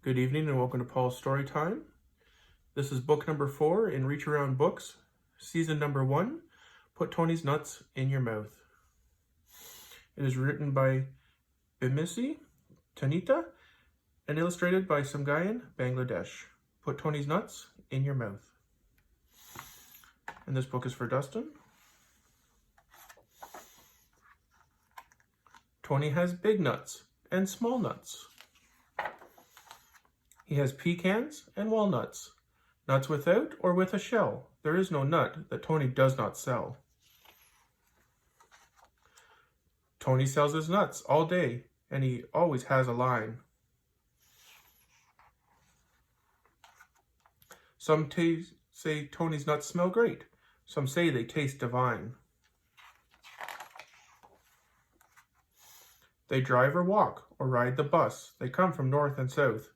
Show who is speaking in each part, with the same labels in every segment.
Speaker 1: Good evening and welcome to Paul's Story Time. This is book number 4 in Reach Around Books, season number 1, Put Tony's Nuts in Your Mouth. It is written by Bimisi Tanita and illustrated by some guy in Bangladesh. Put Tony's Nuts in Your Mouth. And this book is for Dustin. Tony has big nuts and small nuts. He has pecans and walnuts, nuts without or with a shell. There is no nut that Tony does not sell. Tony sells his nuts all day, and he always has a line. Some say Tony's nuts smell great. Some say they taste divine. They drive or walk or ride the bus. They come from north and south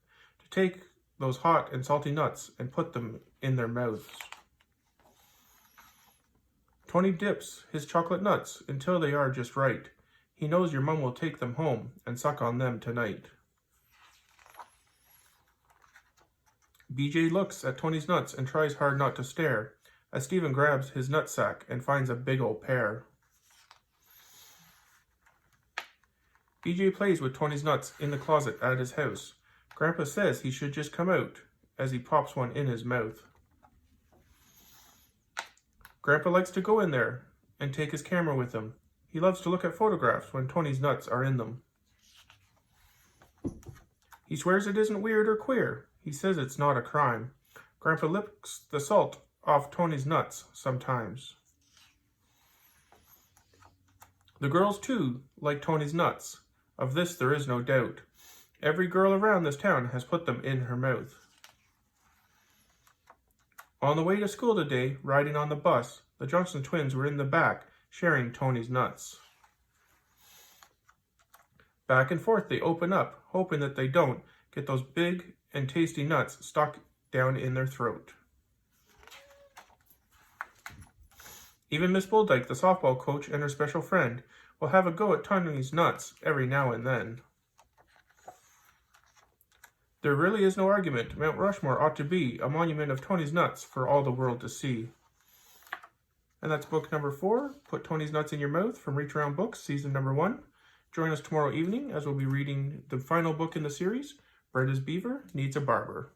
Speaker 1: to take those hot and salty nuts and put them in their mouths. Tony dips his chocolate nuts until they are just right. He knows your mum will take them home and suck on them tonight. BJ looks at Tony's nuts and tries hard not to stare as Stephen grabs his nutsack and finds a big old pear. BJ plays with Tony's nuts in the closet at his house. Grandpa says he should just come out as he pops one in his mouth. Grandpa likes to go in there and take his camera with him. He loves to look at photographs when Tony's nuts are in them. He swears it isn't weird or queer. He says it's not a crime. Grandpa licks the salt off Tony's nuts sometimes. The girls too like Tony's nuts. Of this there is no doubt. Every girl around this town has put them in her mouth. On the way to school today, riding on the bus, the Johnson twins were in the back, sharing Tony's nuts. Back and forth they open up, hoping that they don't get those big and tasty nuts stuck down in their throat. Even Miss Bulldyke, the softball coach, and her special friend will have a go at Tony's nuts every now and then. There really is no argument. Mount Rushmore ought to be a monument of Tony's nuts for all the world to see. And that's book number 4, Put Tony's Nuts in Your Mouth, from Reach Around Books, season number 1. Join us tomorrow evening as we'll be reading the final book in the series, Brenda's Beaver Needs a Barber.